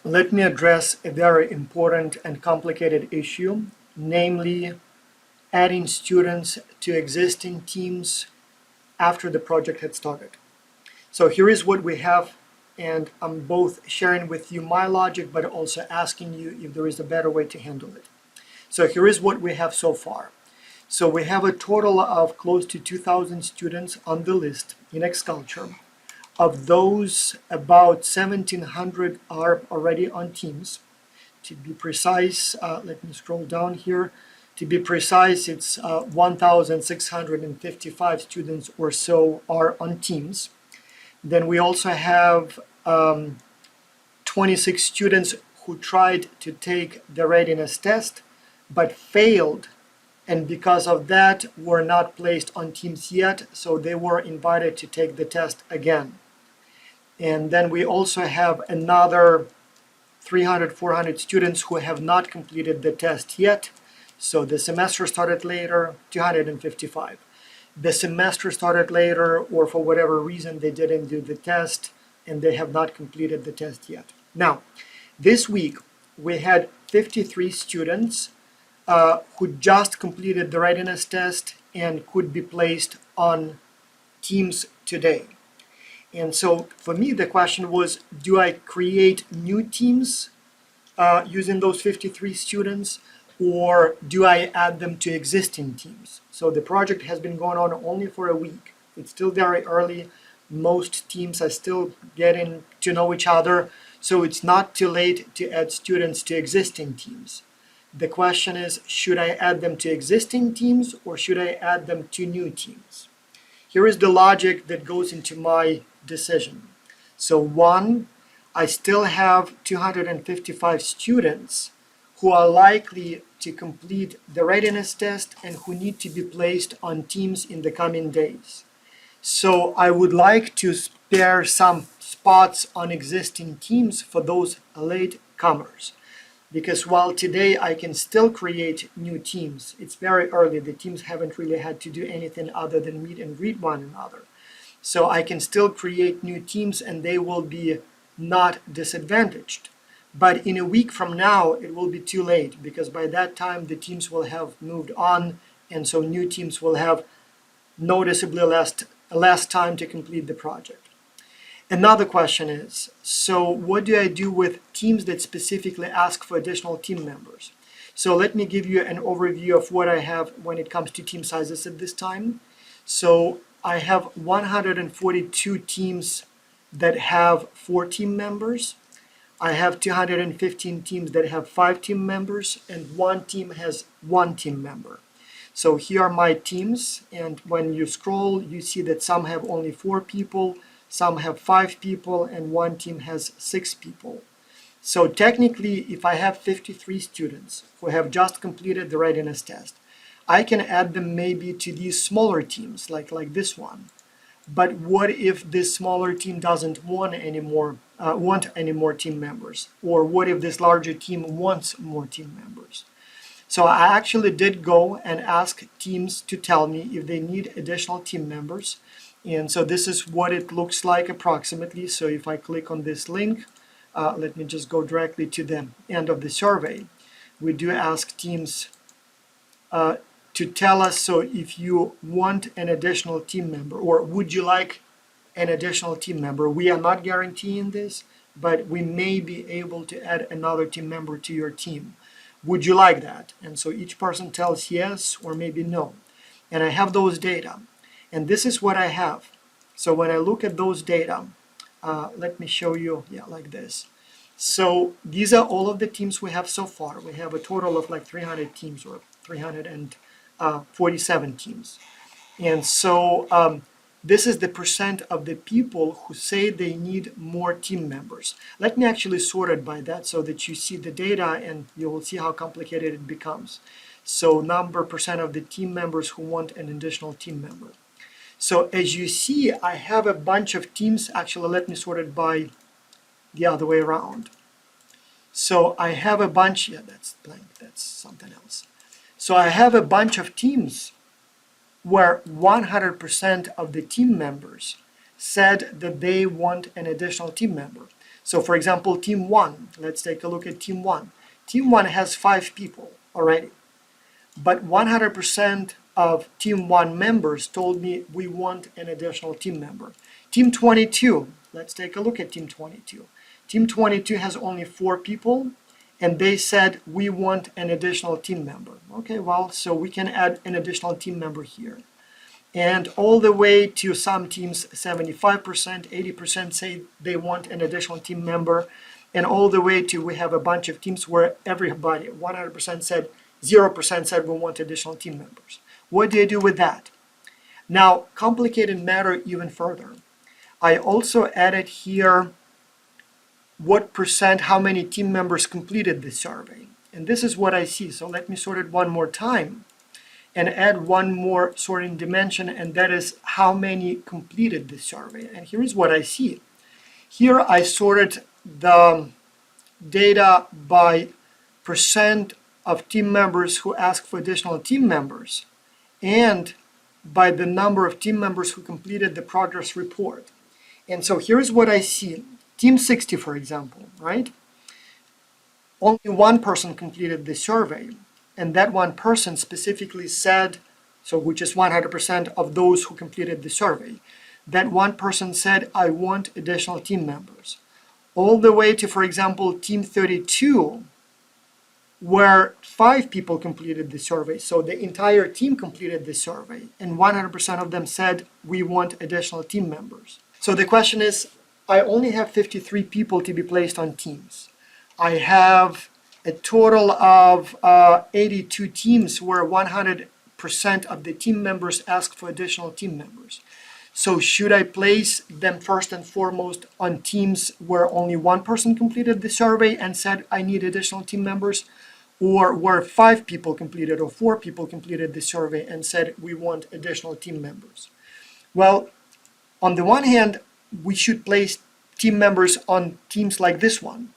let me address a very important and complicated issue, namely adding students to existing teams after the project had started. So here is what we have, and I'm both sharing with you my logic, but also asking you if there is a better way to handle it. So here is what we have so far. So we have a total of close to 2,000 students on the list in Xculture. Of those, about 1,700 are already on teams. To be precise, let me scroll down here. To be precise, it's 1,655 students or so are on teams. Then we also have 26 students who tried to take the readiness test but failed, and because of that were not placed on teams yet, so they were invited to take the test again. And then we also have another 300, 400 students who have not completed the test yet. So the semester started later, 255. The semester started later, or for whatever reason they didn't do the test and they have not completed the test yet. Now, this week we had 53 students who just completed the readiness test and could be placed on teams today. And so for me, the question was, do I create new teams using those 53 students, or do I add them to existing teams? So the project has been going on only for a week. It's still very early. Most teams are still getting to know each other, so it's not too late to add students to existing teams. The question is, should I add them to existing teams or should I add them to new teams? Here is the logic that goes into my decision. So one, I still have 255 students who are likely to complete the readiness test and who need to be placed on teams in the coming days. So I would like to spare some spots on existing teams for those late comers. Because while today I can still create new teams, it's very early. The teams haven't really had to do anything other than meet and greet one another. So I can still create new teams and they will be not disadvantaged. But in a week from now, it will be too late because by that time the teams will have moved on, and so new teams will have noticeably less time to complete the project. Another question is, so what do I do with teams that specifically ask for additional team members? So let me give you an overview of what I have when it comes to team sizes at this time. So I have 142 teams that have 4 team members. I have 215 teams that have 5 team members, and 1 team has 1 team member. So here are my teams, and when you scroll, you see that some have only 4 people, some have 5 people, and 1 team has 6 people. So technically, if I have 53 students who have just completed the readiness test, I can add them maybe to these smaller teams, like this one. But what if this smaller team doesn't want any more team members? Or what if this larger team wants more team members? So I actually did go and ask teams to tell me if they need additional team members. And so this is what it looks like approximately. So if I click on this link, let me just go directly to the end of the survey. We do ask teams to tell us, so if you want an additional team member, or would you like an additional team member? We are not guaranteeing this, but we may be able to add another team member to your team. Would you like that? And so each person tells yes or maybe no. And I have those data. And this is what I have. So when I look at those data, let me show you, like this. So these are all of the teams we have so far. We have a total of like 300 teams, or 347 teams. And so this is the percent of the people who say they need more team members. Let me actually sort it by that so that you see the data and you will see how complicated it becomes. So percent of the team members who want an additional team member. So as you see, I have a bunch of teams. Actually, let me sort it by the other way around. So I have a bunch, that's blank, that's something else. So I have a bunch of teams where 100% of the team members said that they want an additional team member. So for example, team 1, let's take a look at team 1. Team 1 has 5 people already, but 100% of team 1 members told me we want an additional team member. Team 22, let's take a look at team 22. Team 22 has only 4 people, and they said we want an additional team member. Okay, well, so we can add an additional team member here. And all the way to some teams, 75%, 80% say they want an additional team member. And all the way to, we have a bunch of teams where everybody, 100% said, 0% said we want additional team members. What do you do with that? Now, complicated matter even further. I also added here what percent, how many team members completed this survey. And this is what I see. So let me sort it one more time and add one more sorting dimension, and that is how many completed this survey. And here is what I see. Here I sorted the data by percent of team members who asked for additional team members and by the number of team members who completed the progress report. And so here's what I see. Team 60, for example, right? Only one person completed the survey, and that one person specifically said, so which is 100% of those who completed the survey, that one person said, I want additional team members. All the way to, for example, team 32, where 5 people completed the survey, so the entire team completed the survey, and 100% of them said, we want additional team members. So the question is, I only have 53 people to be placed on teams. I have a total of 82 teams where 100% of the team members asked for additional team members. So should I place them first and foremost on teams where only one person completed the survey and said, I need additional team members? Or where 5 people completed or 4 people completed the survey and said, we want additional team members? Well, on the one hand, we should place team members on teams like this one,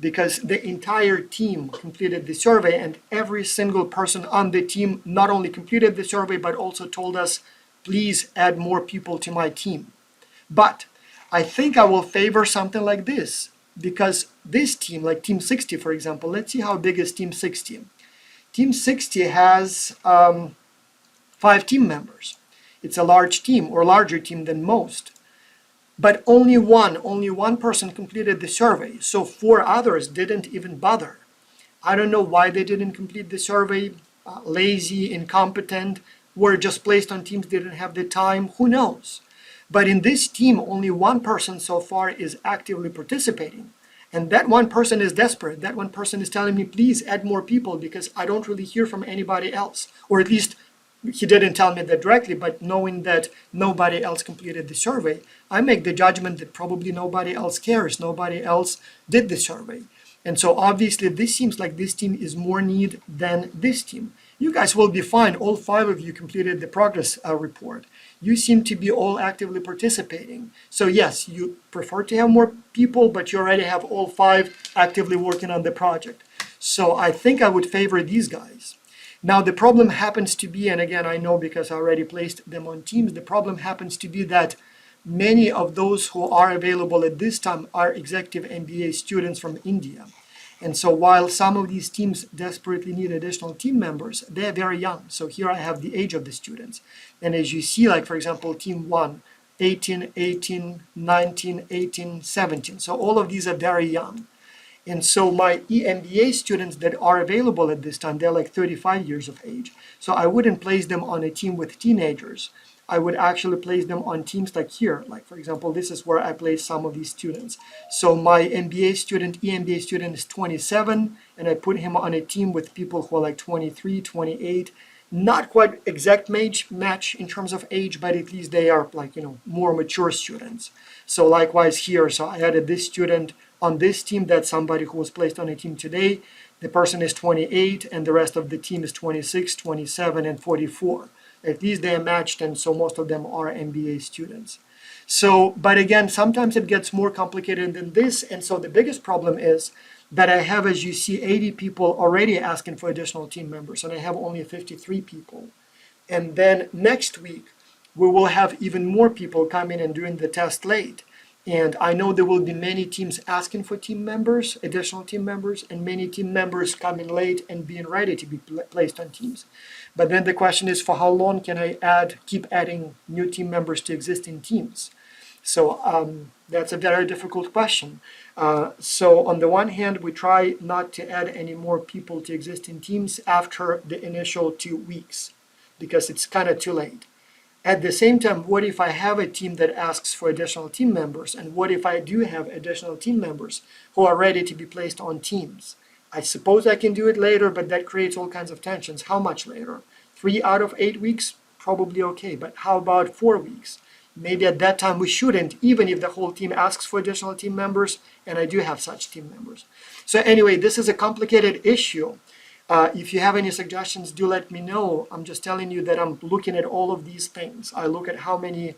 because the entire team completed the survey and every single person on the team not only completed the survey but also told us, please add more people to my team. But I think I will favor something like this, because this team, like team 60 for example, let's see how big is team 60. Team 60 has 5 team members. It's a large team, or larger team than most. But only one person completed the survey, so 4 others didn't even bother. I don't know why they didn't complete the survey, lazy, incompetent, were just placed on teams, didn't have the time, who knows? But in this team, only one person so far is actively participating. And that one person is desperate. That one person is telling me, please add more people because I don't really hear from anybody else. Or at least he didn't tell me that directly, but knowing that nobody else completed the survey, I make the judgment that probably nobody else cares, nobody else did the survey. And so obviously this seems like this team is more need than this team. You guys will be fine, all 5 of you completed the progress report. You seem to be all actively participating. So yes, you prefer to have more people, but you already have all 5 actively working on the project. So I think I would favor these guys. Now the problem happens to be, and again I know because I already placed them on teams, the problem happens to be that many of those who are available at this time are executive MBA students from India. And so while some of these teams desperately need additional team members, they're very young. So here I have the age of the students. And as you see, like for example, team 1, 18, 18, 19, 18, 17. So all of these are very young. And so my EMBA students that are available at this time, they're like 35 years of age. So I wouldn't place them on a team with teenagers. I would actually place them on teams like here. Like for example, this is where I place some of these students. So my MBA student, EMBA student is 27, and I put him on a team with people who are like 23, 28. Not quite exact match in terms of age, but at least they are like, more mature students. So likewise here, so I added this student on this team. That's somebody who was placed on a team today. The person is 28 and the rest of the team is 26, 27, and 44. At least they are matched, and so most of them are MBA students. So, but again, sometimes it gets more complicated than this, and so the biggest problem is that I have, as you see, 80 people already asking for additional team members, and I have only 53 people. And then next week, we will have even more people coming and doing the test late. And I know there will be many teams asking for team members, additional team members, and many team members coming late and being ready to be placed on teams. But then the question is, for how long can I keep adding new team members to existing teams? So that's a very difficult question. So on the one hand, we try not to add any more people to existing teams after the initial 2 weeks, because it's kind of too late. At the same time, what if I have a team that asks for additional team members? And what if I do have additional team members who are ready to be placed on teams? I suppose I can do it later, but that creates all kinds of tensions. How much later? 3 out of 8 weeks? Probably okay, but how about 4 weeks? Maybe at that time we shouldn't, even if the whole team asks for additional team members, and I do have such team members. So anyway, this is a complicated issue. If you have any suggestions, do let me know. I'm just telling you that I'm looking at all of these things. I look at how many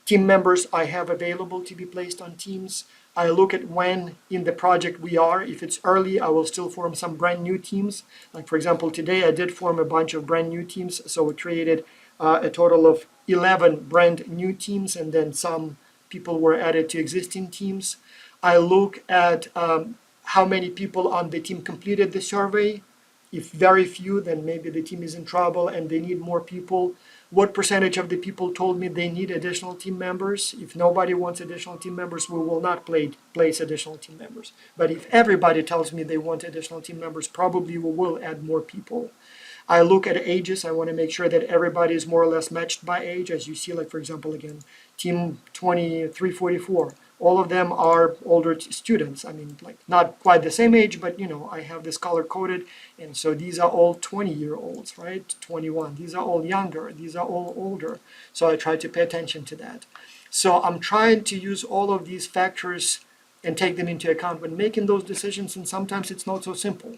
team members I have available to be placed on teams. I look at when in the project we are. If it's early, I will still form some brand new teams. Like for example, today I did form a bunch of brand new teams. So we created a total of 11 brand new teams, and then some people were added to existing teams. I look at how many people on the team completed the survey. If very few, then maybe the team is in trouble and they need more people. What percentage of the people told me they need additional team members? If nobody wants additional team members, we will not place additional team members. But if everybody tells me they want additional team members, probably we will add more people. I look at ages. I want to make sure that everybody is more or less matched by age. As you see, like for example, again, team 2344. All of them are older students. I mean, like not quite the same age, but I have this color coded, and so these are all 20-year-olds, right? 21. These are all younger. These are all older. So I try to pay attention to that. So I'm trying to use all of these factors and take them into account when making those decisions, and sometimes it's not so simple.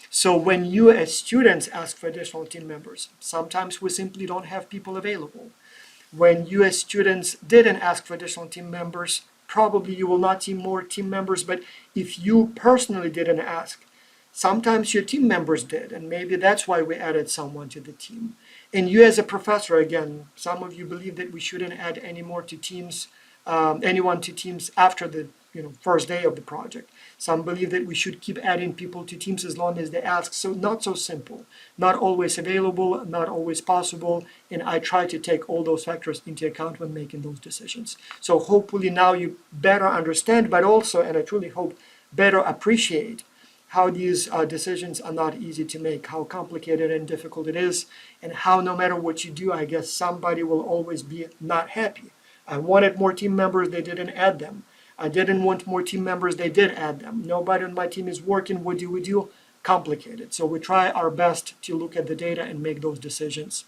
So when you as students ask for additional team members, sometimes we simply don't have people available. When you as students didn't ask for additional team members, probably you will not see more team members, but if you personally didn't ask, sometimes your team members did, and maybe that's why we added someone to the team. And you as a professor, again, some of you believe that we shouldn't add any more to teams, anyone to teams after the first day of the project. Some believe that we should keep adding people to teams as long as they ask. So not so simple, not always available, not always possible. And I try to take all those factors into account when making those decisions. So hopefully now you better understand, but also, and I truly hope, better appreciate how these decisions are not easy to make, how complicated and difficult it is, and how no matter what you do, I guess somebody will always be not happy. I wanted more team members, they didn't add them. I didn't want more team members, they did add them. Nobody on my team is working, what do we do? Complicated. So we try our best to look at the data and make those decisions.